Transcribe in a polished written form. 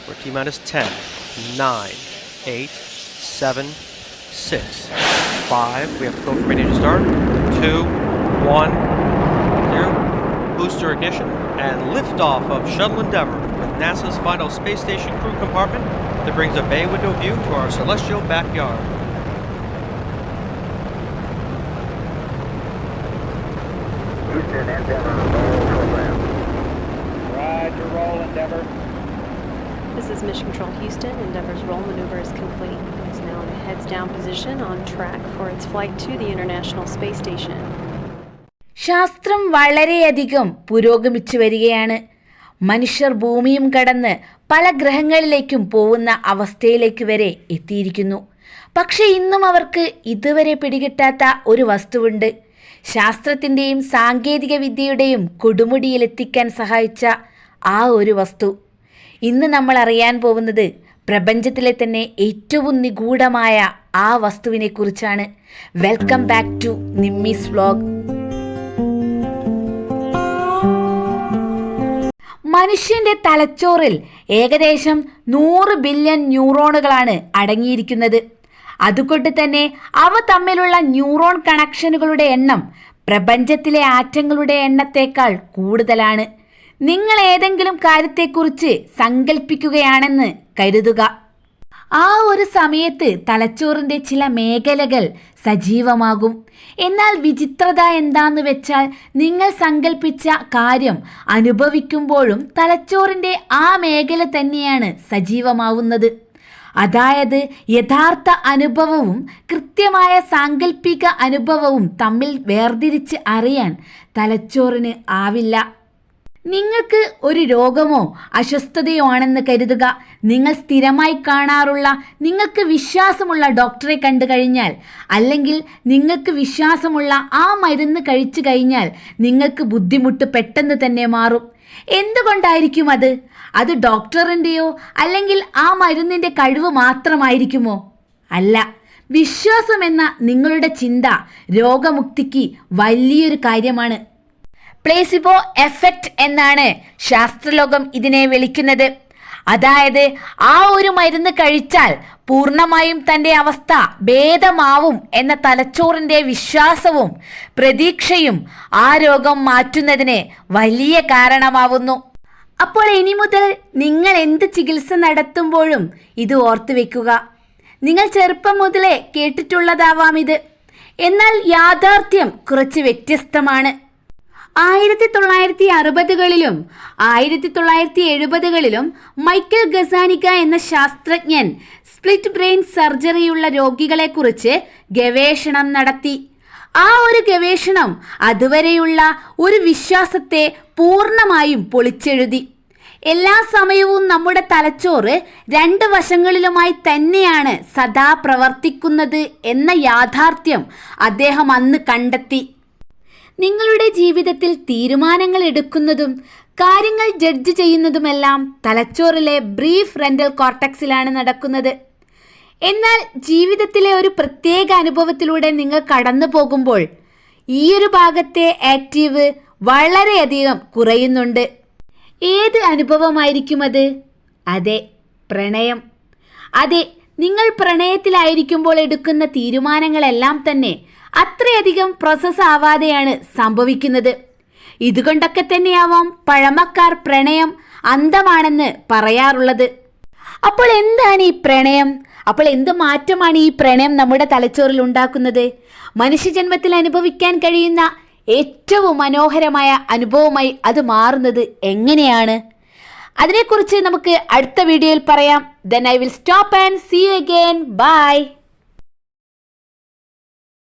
We're T-minus 10, 9, 8, 7, 6, 5. We have to go from ready to start. 2, 1, 0. Booster ignition and liftoff of Shuttle Endeavour with NASA's final space station crew compartment that brings a bay window view to our celestial backyard. Houston, Endeavour, roll program. Roger, roll, Endeavour. This is Mission Control Houston. Endeavour's roll maneuver is complete. It's now in a heads-down position on track for its flight to the International Space Station. ശാസ്ത്രം വളരെയധികം പുരോഗമിച്ചു വരികയാണ്. മനുഷ്യർ ഭൂമിയും കടന്ന് പല ഗ്രഹങ്ങളിലേക്കും പോകുന്ന അവസ്ഥയിലേക്ക് വരെ എത്തിയിരിക്കുന്നു. പക്ഷെ ഇന്നും അവർക്ക് ഇതുവരെ പിടികിട്ടാത്ത ഒരു വസ്തുവുണ്ട്. ശാസ്ത്രത്തിൻ്റെയും സാങ്കേതിക വിദ്യയുടെയും കൊടുമുടിയിലെത്തിക്കാൻ സഹായിച്ച ആ ഒരു വസ്തു. ഇന്ന് നമ്മൾ അറിയാൻ പോകുന്നത് പ്രപഞ്ചത്തിലെ തന്നെ ഏറ്റവും നിഗൂഢമായ ആ വസ്തുവിനെ കുറിച്ചാണ്. Welcome back to Nimmi's vlog. മനുഷ്യന്റെ തലച്ചോറിൽ ഏകദേശം 100 ബില്യൺ ന്യൂറോണുകളാണ് അടങ്ങിയിരിക്കുന്നത്. അതുകൊണ്ട് തന്നെ അവ തമ്മിലുള്ള ന്യൂറോൺ കണക്ഷനുകളുടെ എണ്ണം പ്രപഞ്ചത്തിലെ ആറ്റങ്ങളുടെ എണ്ണത്തേക്കാൾ കൂടുതലാണ്. നിങ്ങൾ ഏതെങ്കിലും കാര്യത്തെക്കുറിച്ച് സങ്കല്പിക്കുകയാണെന്ന് കരുതുക. ആ ഒരു സമയത്ത് തലച്ചോറിൻ്റെ ചില മേഖലകൾ സജീവമാകും. എന്നാൽ വിചിത്രത എന്താന്ന് വെച്ചാൽ നിങ്ങൾ സങ്കല്പിച്ച കാര്യം അനുഭവിക്കുമ്പോഴും തലച്ചോറിൻ്റെ ആ മേഖല തന്നെയാണ് സജീവമാവുന്നത്. അതായത് യഥാർത്ഥ അനുഭവവും കൃത്യമായ സാങ്കല്പിക അനുഭവവും തമ്മിൽ വേർതിരിച്ച് അറിയാൻ തലച്ചോറിന് ആവില്ല. നിങ്ങൾക്ക് ഒരു രോഗമോ അസ്വസ്ഥതയോ ആണെന്ന് കരുതുക. നിങ്ങൾ സ്ഥിരമായി കാണാറുള്ള നിങ്ങൾക്ക് വിശ്വാസമുള്ള ഡോക്ടറെ കണ്ടു കഴിഞ്ഞാൽ, അല്ലെങ്കിൽ നിങ്ങൾക്ക് വിശ്വാസമുള്ള ആ മരുന്ന് കഴിച്ചു കഴിഞ്ഞാൽ നിങ്ങൾക്ക് ബുദ്ധിമുട്ട് പെട്ടെന്ന് തന്നെ മാറും. എന്തുകൊണ്ടായിരിക്കും അത്? അത് ഡോക്ടറിൻ്റെയോ അല്ലെങ്കിൽ ആ മരുന്നിൻ്റെ കഴിവ് മാത്രമായിരിക്കുമോ? അല്ല. വിശ്വാസം എന്ന നിങ്ങളുടെ ചിന്ത രോഗമുക്തിക്ക് വലിയൊരു കാര്യമാണ്. പ്ലേസിബോ എഫക്റ്റ് എന്നാണ് ശാസ്ത്രലോകം ഇതിനെ വിളിക്കുന്നത്. അതായത് ആ ഒരു മരുന്ന് കഴിച്ചാൽ പൂർണ്ണമായും തൻ്റെ അവസ്ഥ ഭേദമാവും എന്ന തലച്ചോറിൻ്റെ വിശ്വാസവും പ്രതീക്ഷയും ആ രോഗം മാറ്റുന്നതിന് വലിയ കാരണമാവുന്നു. അപ്പോൾ ഇനി മുതൽ നിങ്ങൾ എന്ത് ചികിത്സ നടത്തുമ്പോഴും ഇത് ഓർത്തു വെക്കുക. നിങ്ങൾ ചെറുപ്പം മുതലേ കേട്ടിട്ടുള്ളതാവാം ഇത്. എന്നാൽ യാഥാർത്ഥ്യം കുറച്ച് വ്യത്യസ്തമാണ്. 1960കളിലും 1970കളിലും മൈക്കൽ ഗസാനിക എന്ന ശാസ്ത്രജ്ഞൻ സ്പ്ലിറ്റ് ബ്രെയിൻ സർജറിയുള്ള രോഗികളെക്കുറിച്ച് ഗവേഷണം നടത്തി. ആ ഒരു ഗവേഷണം അതുവരെയുള്ള ഒരു വിശ്വാസത്തെ പൂർണ്ണമായും പൊളിച്ചെഴുതി. എല്ലാ സമയവും നമ്മുടെ തലച്ചോറ് 2 വശങ്ങളിലുമായി തന്നെയാണ് സദാ പ്രവർത്തിക്കുന്നത് എന്ന യാഥാർത്ഥ്യം അദ്ദേഹം അന്ന് കണ്ടെത്തി. നിങ്ങളുടെ ജീവിതത്തിൽ തീരുമാനങ്ങൾ എടുക്കുന്നതും കാര്യങ്ങൾ ജഡ്ജ് ചെയ്യുന്നതുമെല്ലാം തലച്ചോറിലെ ബ്രീഫ് ഫ്രണ്ടൽ കോർട്ടക്സിലാണ് നടക്കുന്നത്. എന്നാൽ ജീവിതത്തിലെ ഒരു പ്രത്യേക അനുഭവത്തിലൂടെ നിങ്ങൾ കടന്നു പോകുമ്പോൾ ഈയൊരു ഭാഗത്തെ ആക്റ്റീവ് വളരെയധികം കുറയുന്നുണ്ട്. ഏത് അനുഭവമായിരിക്കും അത്? അതെ, പ്രണയം. അതെ, നിങ്ങൾ പ്രണയത്തിലായിരിക്കുമ്പോൾ എടുക്കുന്ന തീരുമാനങ്ങളെല്ലാം തന്നെ അത്രയധികം പ്രോസസ് ആവാതെയാണ് സംഭവിക്കുന്നത്. ഇതുകൊണ്ടൊക്കെ തന്നെയാവാം പഴമക്കാർ പ്രണയം അന്ധമാണെന്ന് പറയാറുള്ളത്. അപ്പോൾ എന്താണ് ഈ പ്രണയം? അപ്പോൾ എന്ത് മാറ്റമാണ് ഈ പ്രണയം നമ്മുടെ തലച്ചോറിൽ ഉണ്ടാക്കുന്നത്? മനുഷ്യജന്മത്തിൽ അനുഭവിക്കാൻ കഴിയുന്ന ഏറ്റവും മനോഹരമായ അനുഭവമായി അത് മാറുന്നത് എങ്ങനെയാണ്? അതിനെക്കുറിച്ച് നമുക്ക് അടുത്ത വീഡിയോയിൽ പറയാം. Then I will stop and see you again. Bye.